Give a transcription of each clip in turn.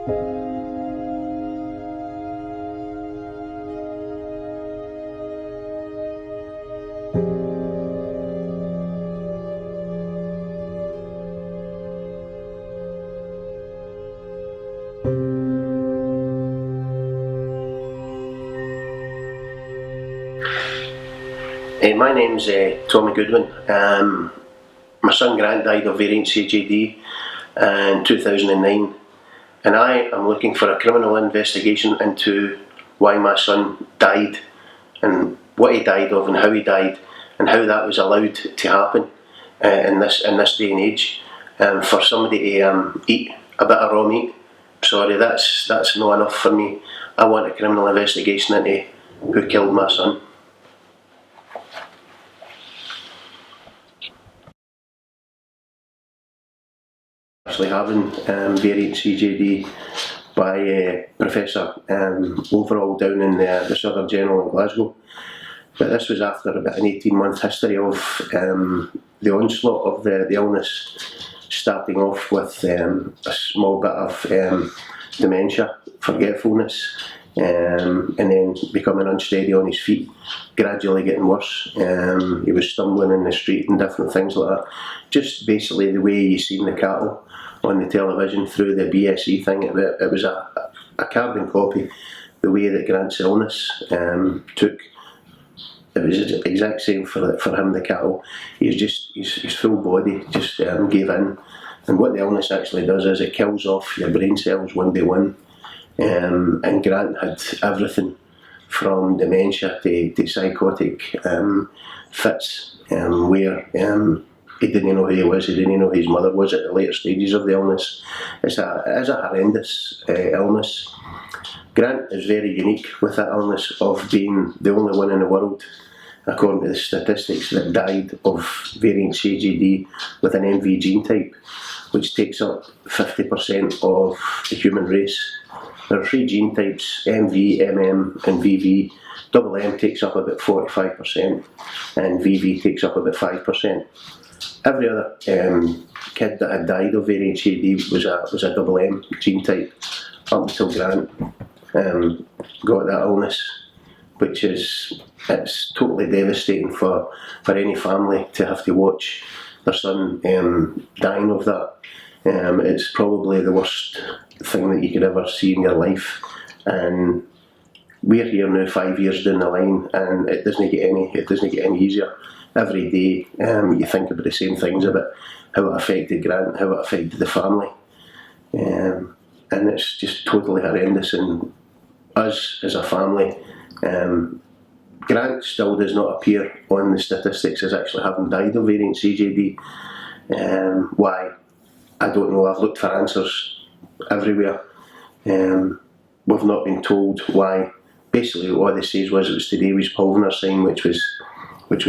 My name's Tommy Goodwin. My son Grant died of variant vCJD in 2009, and I am looking for a criminal investigation into why my son died and what he died of and how he died and how that was allowed to happen in this day and age. For somebody to eat a bit of raw meat, sorry, that's not enough for me. I want a criminal investigation into who killed my son. Actually having variant vCJD by Professor overall down in the Southern General in Glasgow, but this was after about an 18-month history of the onslaught of the illness, starting off with a small bit of dementia, forgetfulness, and then becoming unsteady on his feet, gradually getting worse. He was stumbling in the street and different things like that. Just basically the way you seen the cattle on the television through the BSE thing, it was a carbon copy. The way that Grant's illness took, it was the exact same for him, the cattle. His full body just gave in. And what the illness actually does is it kills off your brain cells one by one. And Grant had everything from dementia to psychotic fits, where he didn't know who he was, he didn't know who his mother was at the later stages of the illness. It is a horrendous illness. Grant is very unique with that illness of being the only one in the world, according to the statistics, that died of variant vCJD with an MV gene type, which takes up 50% of the human race. There are 3 gene types, MV, MM and VV. Double M takes up about 45% and VV takes up about 5%. Every other kid that had died of variant vCJD was a double M gene type, up until Grant got that illness, which it's totally devastating for any family to have to watch their son dying of that. It's probably the worst thing that you could ever see in your life, and we're here now 5 years down the line, and it doesn't get any easier. Every day you think about the same things, about how it affected Grant, how it affected the family, and it's just totally horrendous. And us as a family, Grant still does not appear on the statistics as actually having died of variant vCJD. Why? I don't know. I've looked for answers everywhere. We've not been told why. Basically what they says was it was today was Pulvener sign, which was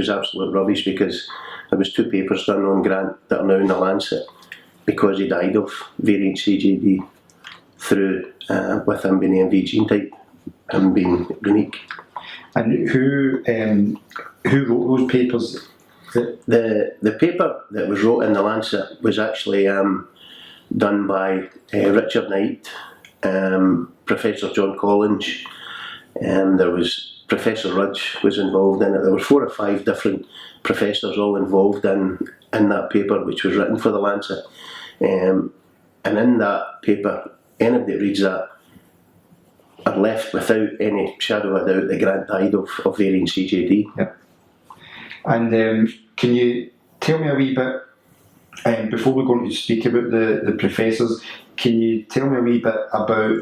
absolute rubbish, because there was 2 papers done on Grant that are now in the Lancet because he died of variant vCJD through with him being the MV gene type, him being unique. And who wrote those papers? The paper that was wrote in the Lancet was actually done by Richard Knight, Professor John Collins, there was Professor Rudge was involved in it. There were 4 or 5 different professors all involved in that paper, which was written for the Lancet. And in that paper, anybody that reads that are left without any shadow of a doubt that Grant died of variant vCJD. Yeah. And can you tell me a wee bit, before we're going to speak about the professors, can you tell me a wee bit about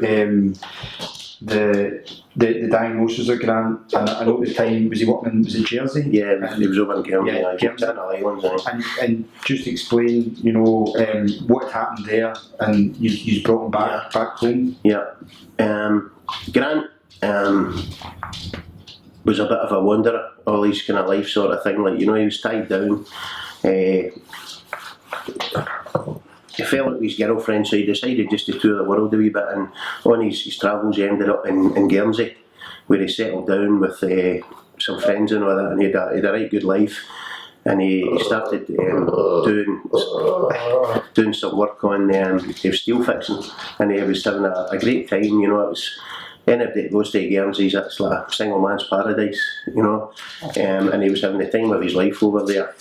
the diagnosis of Grant? And I know at the time, was he working in Jersey? Yeah, he was over in Guernsey, yeah, Channel Islands. And just explain, what had happened there, and you brought him back home. Yeah. Grant was a bit of a wanderer, all his kind of life sort of thing. Like, he was tied down. He fell out with his girlfriend, so he decided just to tour the world a wee bit, and on his travels he ended up in Guernsey, where he settled down with some friends and all that, and he had a right good life. and he started doing some work on he was steel fixing, and he was having a great time. You know, it was anybody that goes to Guernsey, it's like a single man's paradise. You know, and he was having the time of his life over there.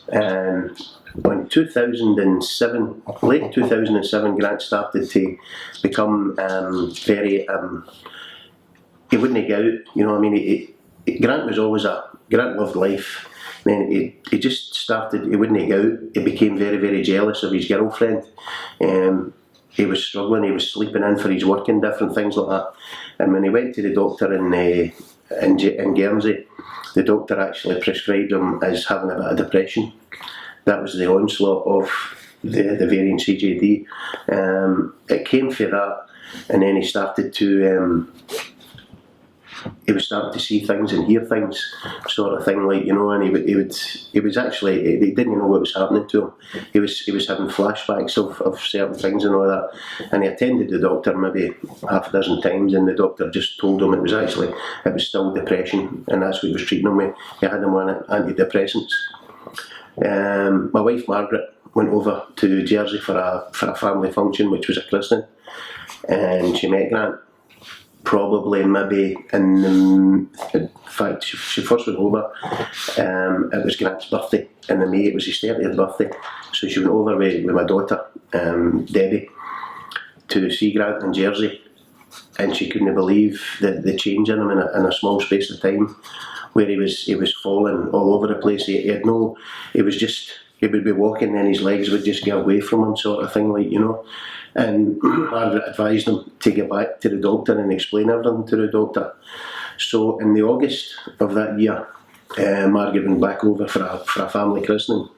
And in 2007, late 2007, Grant started to become very. He wouldn't go out. You know, I mean, Grant was always Grant loved life. Then he just started, he wouldn't go out. He became very, very jealous of his girlfriend. He was struggling, he was sleeping in for his work and different things like that. And when he went to the doctor in Guernsey, the doctor actually prescribed him as having a bit of depression. That was the onslaught of the variant CJD. It came for that, and then he started to he was starting to see things and hear things, sort of thing, like, you know. And he was actually, he didn't know what was happening to him. He was having flashbacks of certain things and all that. And he attended the doctor maybe half a dozen times, and the doctor just told him it was still depression, and that's what he was treating him with. He had him on antidepressants. My wife Margaret went over to Jersey for a family function, which was a christening, and she met Grant. Probably maybe in fact, she first went over. It was Grant's birthday in the May. It was his 30th birthday, so she went over with my daughter Debbie to see Grant in Jersey, and she couldn't believe the change in him in a small space of time, where he was falling all over the place. He would be walking and his legs would just get away from him, sort of thing, like, you know. And Margaret advised him to get back to the doctor and explain everything to the doctor. So in the August of that year, Margaret went back over for a family christening,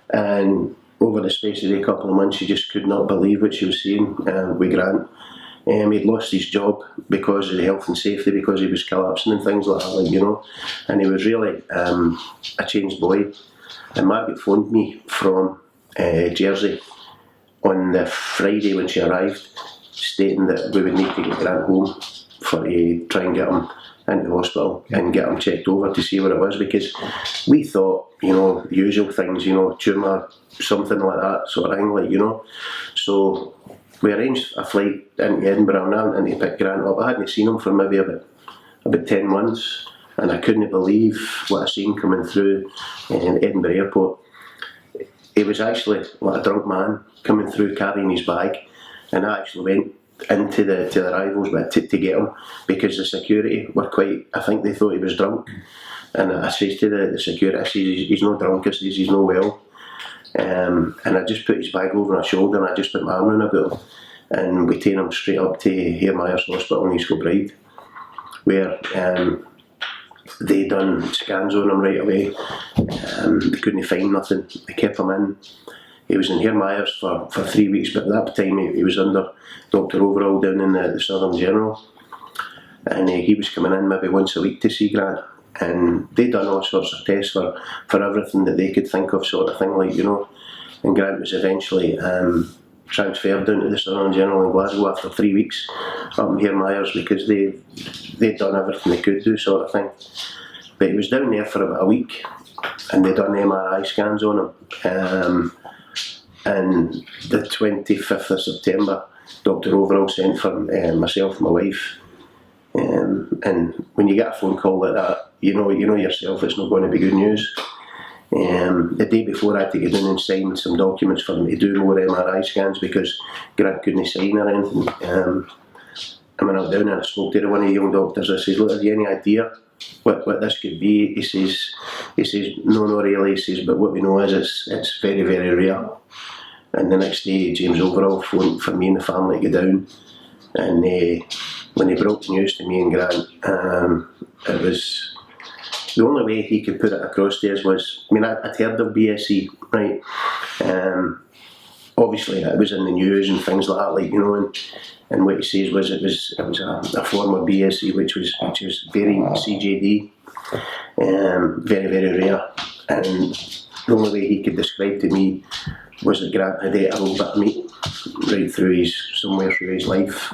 and over the space of a couple of months, she just could not believe what she was seeing with Grant. He'd lost his job because of the health and safety, because he was collapsing and things like that, like, you know. And he was really a changed boy. And Margaret phoned me from Jersey on the Friday when she arrived, stating that we would need to get Grant home for try and get him into the hospital and get him checked over to see what it was, because we thought, you know, the usual things, you know, tumour, something like that sort of thing, like, you know. So we arranged a flight into Edinburgh and I went in to pick Grant up. I hadn't seen him for maybe about 10 months, and I couldn't believe what I seen coming through Edinburgh Airport. He was actually like a drunk man coming through carrying his bag, and I actually went into the arrivals bit to get him, because the security were quite, I think they thought he was drunk. And I says to the security, I says, he's not drunk, I says, he's not well. And I just put his bag over my shoulder and I just put my arm around about him, and we take him straight up to Hare Myers Hospital in East Kilbride, where they done scans on him right away. They couldn't find nothing. They kept him in. He was in Hare Myers for 3 weeks, but at that time he was under Dr. Overall down in the Southern General, and he was coming in maybe once a week to see Grant. And they done all sorts of tests for everything that they could think of, sort of thing, like, you know. And Grant was eventually transferred down to the Southern General in Glasgow after 3 weeks up in Hare Myers, because they'd done everything they could do, sort of thing. But he was down there for about a week, and they done MRI scans on him. And the 25th of September, Dr. Overall sent for myself and my wife. And when you get a phone call like that, you know yourself it's not going to be good news. The day before, I had to get in and sign some documents for them to do more MRI scans, because Grant couldn't sign or anything. And when I went down and I spoke to one of the young doctors, I said, look, have you any idea what this could be? He says, no, not really. He says, but what we know is it's very, very rare. And the next day, James Overall phoned for me and the family to go down. And when he brought the news to me and Grant, it was, the only way he could put it across to us was, I mean, I'd heard of BSE, right? Obviously, it was in the news and things like that, like, you know, and what he says was it was a form of BSE which was very CJD, very, very rare. And the only way he could describe to me was that Grant had ate a little bit of meat right through somewhere through his life,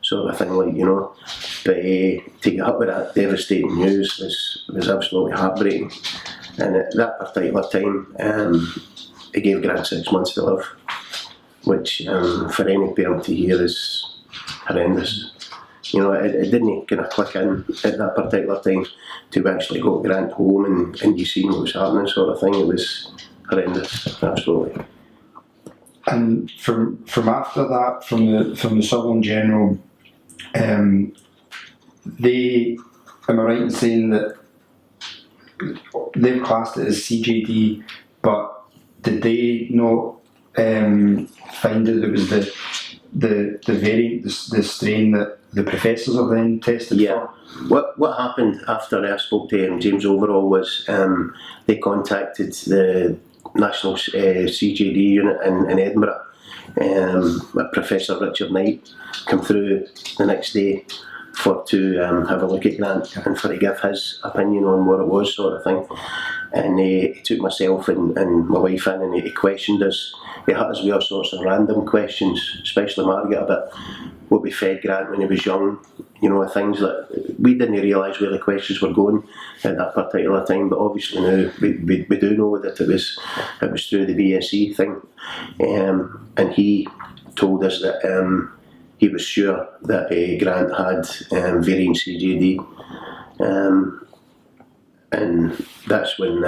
sort of thing, like, you know. But to get up with that devastating news was absolutely heartbreaking. And at that particular time, they gave Grant 6 months to live, which for any parent to hear is horrendous. You know, it didn't kind of click in at that particular time to actually got Grant home and you seen what was happening, sort of thing. It was horrendous, absolutely. And from after that, from the Sutherland General, they, am I right in saying that they've classed it as CJD, but did they not find that it was the variant, the strain that the professors have then tested for? What happened after I spoke to James Overall was they contacted the National CJD unit in Edinburgh. Professor Richard Knight came through the next day to have a look at Grant and for to give his opinion on what it was, sort of thing. And he took myself and my wife in and he questioned us. He hit us with all sorts of random questions, especially Margaret, about what we fed Grant when he was young, you know, things that we didn't realise where the questions were going at that particular time, but obviously now we do know that it was through the BSE thing. And he told us that he was sure that Grant had variant CJD. And that's when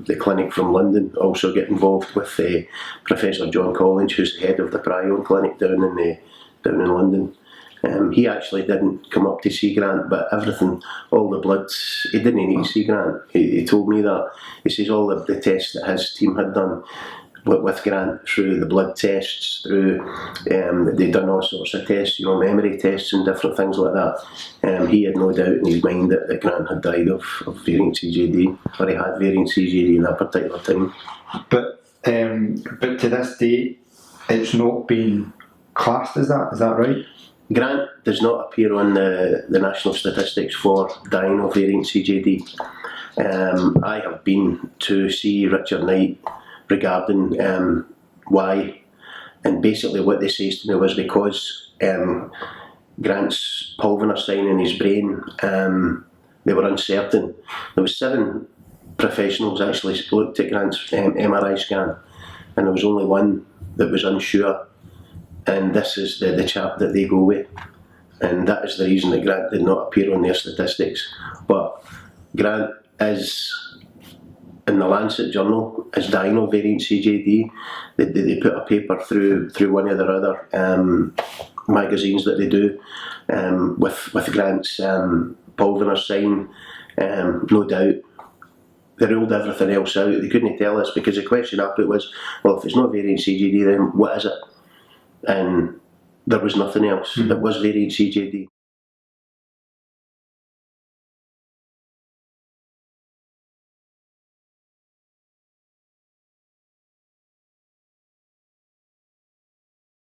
the clinic from London also get involved with Professor John Collins, who's the head of the Prion clinic down in London. He actually didn't come up to see Grant, but everything, all the bloods, he didn't need to see Grant. He told me that. He says all of the tests that his team had done with Grant, through the blood tests, through they'd done all sorts of tests, you know, memory tests and different things like that. He had no doubt in his mind that Grant had died of variant CJD, or he had variant CJD in that particular time. But to this day, it's not been classed as that. Is that right? Grant does not appear on the national statistics for dying of variant CJD. I have been to see Richard Knight regarding why, and basically what they says to me was because Grant's pulvinar sign in his brain, they were uncertain. There was 7 professionals actually looked at Grant's MRI scan, and there was only one that was unsure, and this is the chap that they go with, and that is the reason that Grant did not appear on their statistics. But Grant is, in the Lancet journal, is dying of variant CJD. They put a paper through one of their other magazines that they do with Grant's pulvinar sign. No doubt they ruled everything else out. They couldn't tell us, because the question I put was, well, if it's not variant CJD, then what is it? And there was nothing else. It was variant CJD.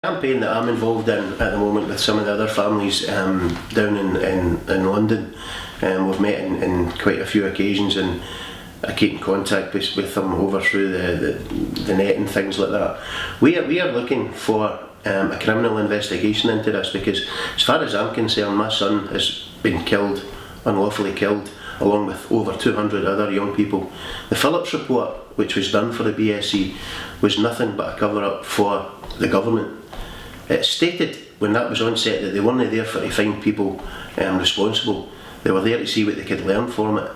The campaign that I'm involved in at the moment with some of the other families down in London, we've met in quite a few occasions, and I keep in contact with them over through the net and things like that. We are looking for a criminal investigation into this, because as far as I'm concerned, my son has been killed, unlawfully killed, along with over 200 other young people. The Phillips report, which was done for the BSE, was nothing but a cover-up for the government. It stated when that was on set that they weren't there to find people responsible. They were there to see what they could learn from it.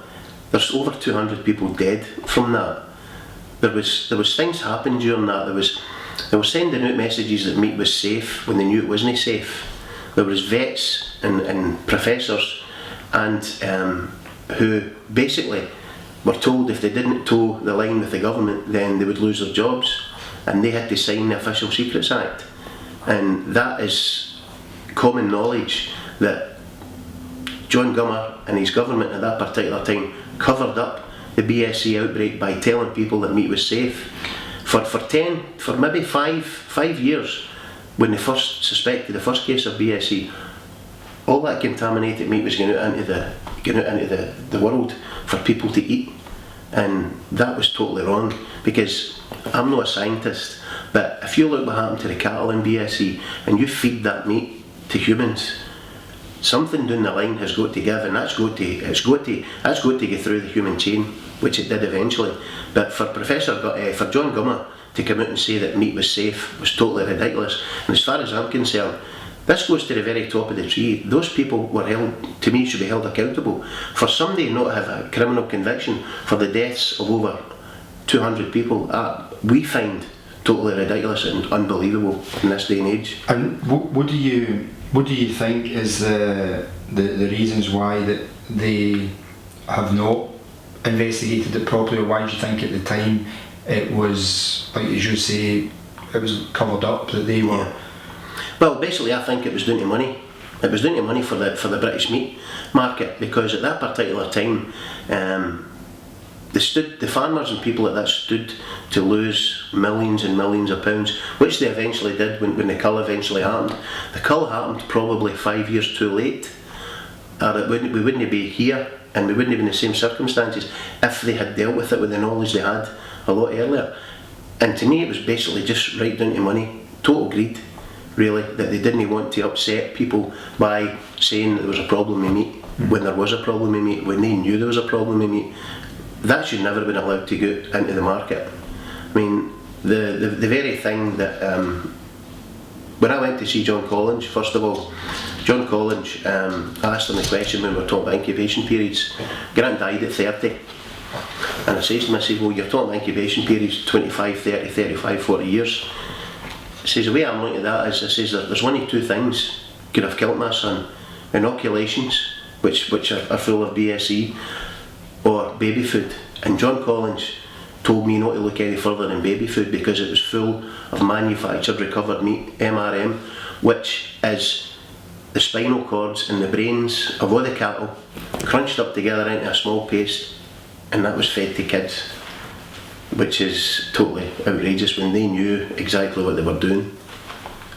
There's over 200 people dead from that. There was things happening during that. They were sending out messages that meat was safe when they knew it wasn't safe. There was vets and professors and who basically were told if they didn't toe the line with the government, then they would lose their jobs, and they had to sign the Official Secrets Act. And that is common knowledge that John Gummer and his government at that particular time covered up the BSE outbreak by telling people that meat was safe. For maybe five years, when they first suspected the first case of BSE, all that contaminated meat was going out into the world for people to eat. And that was totally wrong, because I'm not a scientist, but if you look what happened to the cattle in BSE and you feed that meat to humans, something down the line has got to give, and that's got to go through the human chain, which it did eventually. But for for John Gummer to come out and say that meat was safe was totally ridiculous. And as far as I'm concerned, this goes to the very top of the tree. Those people were held, to me, should be held accountable. For somebody not to have a criminal conviction for the deaths of over 200 people, we find totally ridiculous and unbelievable in this day and age. And what do you think is the reasons why that they have not investigated it properly, or why do you think at the time it was, like as you say, it was covered up, that they were? Yeah. Well, basically, I think it was down to money. It was down to money for the British meat market, because at that particular time, the farmers and people like that stood to lose millions and millions of pounds, which they eventually did when the cull eventually happened. The cull happened probably 5 years too late, or we wouldn't be here, and we wouldn't be in the same circumstances if they had dealt with it with the knowledge they had a lot earlier. And to me, it was basically just right down to money, total greed, really, that they didn't want to upset people by saying that there was a problem with meat, when there was a problem with meat, when they knew there was a problem with meat. That should never have been allowed to go into the market. I mean, the very thing that, when I went to see John Collins, first of all, John Collins, I asked him the question when we were talking about incubation periods. Grant died at 30. And I says to him, I said, well, you're talking about incubation periods, 25, 30, 35, 40 years. I says, the way I'm looking at that is, I says, there's one of two things could have killed my son. Inoculations, which are full of BSE, or baby food. And John Collins told me not to look any further than baby food, because it was full of manufactured recovered meat, MRM, which is the spinal cords and the brains of all the cattle crunched up together into a small paste, and that was fed to kids, which is totally outrageous when they knew exactly what they were doing.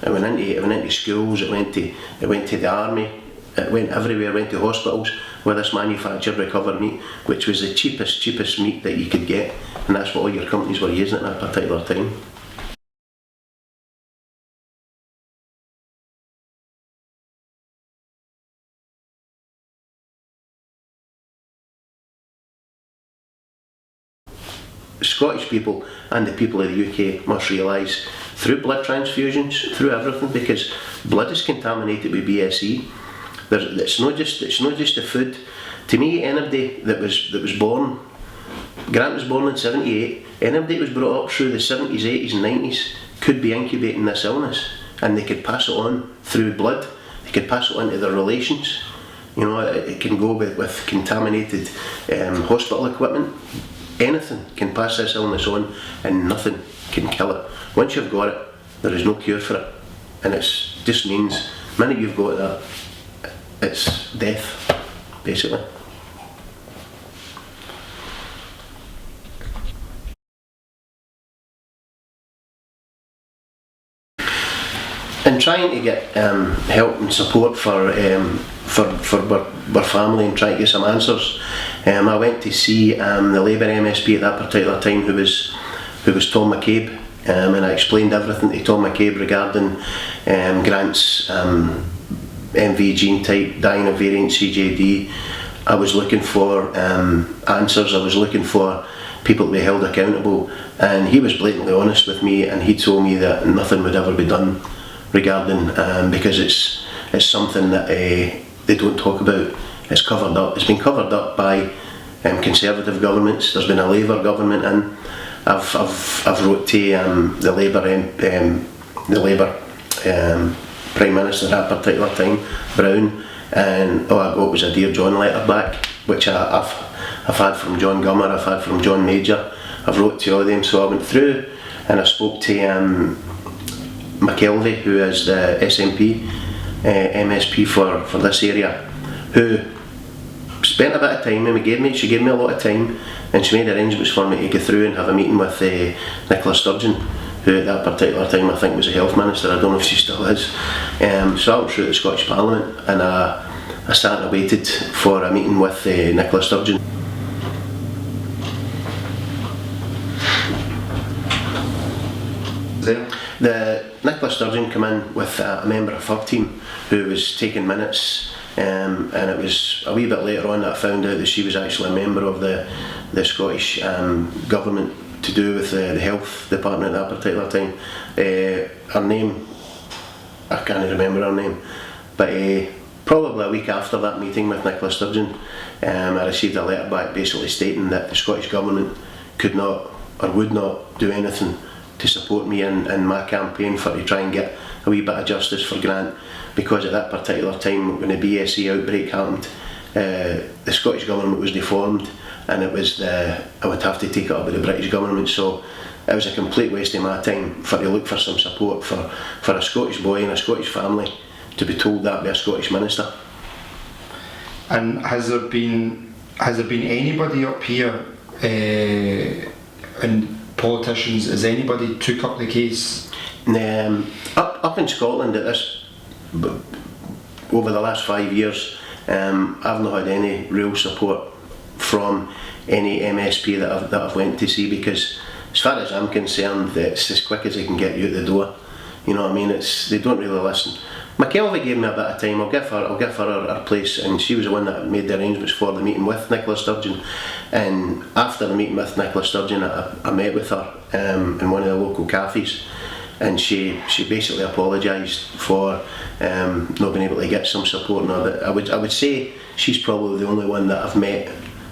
It went into schools, it went to the army, it went everywhere, it went to hospitals with this manufactured recovered meat, which was the cheapest meat that you could get, and that's what all your companies were using at that particular time. Scottish people and the people of the UK must realise, through blood transfusions, through everything, because blood is contaminated with BSE. It's not just the food. To me, anybody that was born, Grant was born in 78, anybody that was brought up through the 70s, 80s and 90s could be incubating this illness, and they could pass it on through blood, they could pass it on to their relations. You know, it can go with contaminated hospital equipment. Anything can pass this illness on, and nothing can kill it. Once you've got it, there is no cure for it, and it just means the minute you've got that, it's death, basically. In trying to get help and support for our family and trying to get some answers, I went to see the Labour MSP at that particular time, who was Tom McCabe, and I explained everything to Tom McCabe regarding Grant's MV gene type, dying of variant CJD. I was looking for answers, I was looking for people to be held accountable, and he was blatantly honest with me, and he told me that nothing would ever be done regarding, because it's something that they don't talk about. It's covered up. It's been covered up by Conservative governments. There's been a Labour government, and I've wrote to the Labour Prime Minister at that particular time, Brown, and all I got was a Dear John letter back, which I've had from John Gummer, I've had from John Major. I've wrote to all of them, so I went through and I spoke to McKelvey, who is the SNP MSP for this area, who spent a bit of time, and she gave me a lot of time, and she made arrangements for me to go through and have a meeting with Nicola Sturgeon, who at that particular time I think was the Health Minister. I don't know if she still is. So I went through the Scottish Parliament, and I sat and waited for a meeting with Nicola Sturgeon. The Nicola Sturgeon came in with a member of her team who was taking minutes and it was a wee bit later on that I found out that she was actually a member of the Scottish government to do with the health department at that particular time. Her name, I can't remember her name, but probably a week after that meeting with Nicola Sturgeon, I received a letter back basically stating that the Scottish government could not or would not do anything to support me in my campaign to try and get a wee bit of justice for Grant, because at that particular time when the BSE outbreak happened, the Scottish government was deformed, and it was I would have to take it up with the British government. So it was a complete waste of my time to look for some support for a Scottish boy and a Scottish family to be told that by a Scottish minister. And has there been anybody up here, and politicians, has anybody took up the case? Up in Scotland at this, over the last 5 years, I've not had any real support from any MSP that I've went to see, because as far as I'm concerned, it's as quick as they can get you out the door. You know what I mean? They don't really listen. McKelvey gave me a bit of time. I'll give her her place, and she was the one that made the arrangements for the meeting with Nicola Sturgeon. And after the meeting with Nicola Sturgeon, I met with her in one of the local cafes, and she basically apologised for not being able to get some support. Now, I would say she's probably the only one that I've met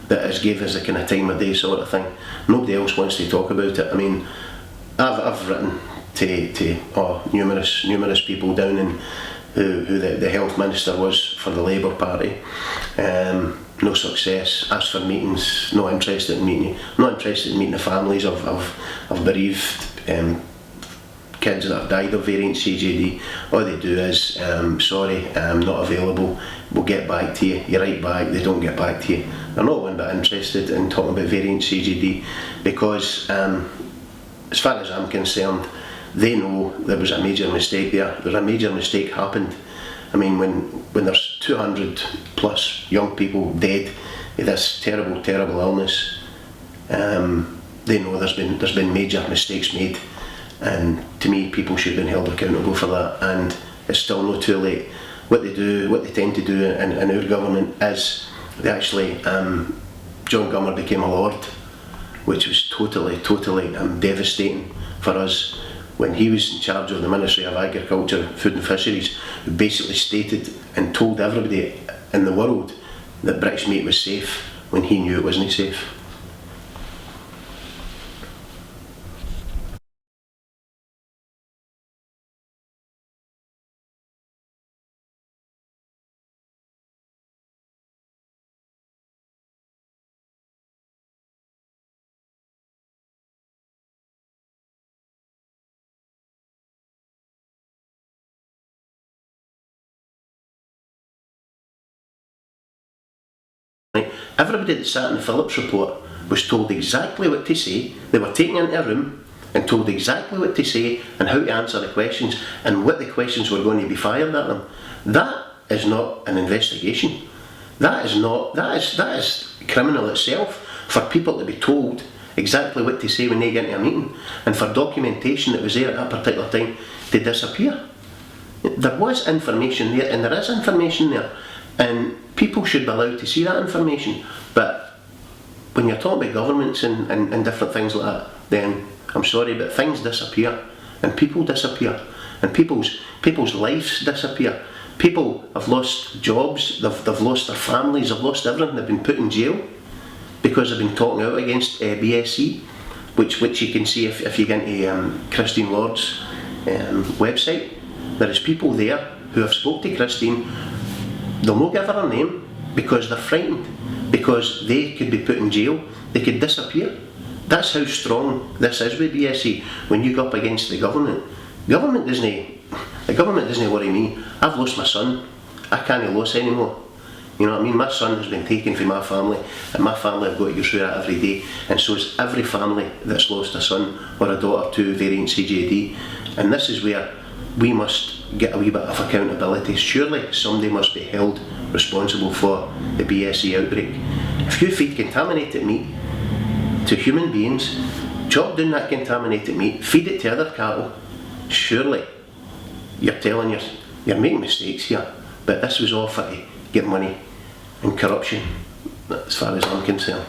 that has gave us the kind of time of day sort of thing. Nobody else wants to talk about it. I mean, I've written to numerous people down in who the health minister was for the Labour Party. No success. Asked for meetings. Not interested in meeting the families of bereaved kids that have died of variant CJD. All they do is, sorry, I'm not available, we'll get back to you. You write back, they don't get back to you. They're not one bit interested in talking about variant CJD, because as far as I'm concerned, they know there was a major mistake there. There's a major mistake happened. I mean, when there's 200 plus young people dead with this terrible illness, they know there's been major mistakes made, and to me, people should have been held accountable for that. And it's still not too late. What they tend to do in our government is they actually, John Gummer became a lord, which was totally devastating for us. When he was in charge of the Ministry of Agriculture, Food and Fisheries, who basically stated and told everybody in the world that British meat was safe when he knew it wasn't safe. Right. Everybody that sat in the Phillips report was told exactly what to say. They were taken into a room and told exactly what to say and how to answer the questions and what the questions were going to be fired at them. That is not an investigation. That is criminal itself, for people to be told exactly what to say when they get into a meeting, and for documentation that was there at that particular time to disappear. There was information there, and there is information there, and people should be allowed to see that information. But when you're talking about governments and different things like that, then I'm sorry, but things disappear, and people disappear, and people's lives disappear. People have lost jobs, they've lost their families, they've lost everything. They've been put in jail because they've been talking out against BSE, which you can see if you get into Christine Lord's website. There is people there who have spoke to Christine. They'll not give her a name because they're frightened, because they could be put in jail, they could disappear. That's how strong this is with BSE. When you go up against the government the government doesn't worry me. I've lost my son, I can't lose anymore. You know what I mean? My son has been taken from my family, and my family have got to go through that every day, and so is every family that's lost a son or a daughter to variant CJD. And this is where we must get a wee bit of accountability. Surely somebody must be held responsible for the BSE outbreak. If you feed contaminated meat to human beings, chop down that contaminated meat, feed it to other cattle, surely you're making mistakes here. But this was all for to get money and corruption, as far as I'm concerned.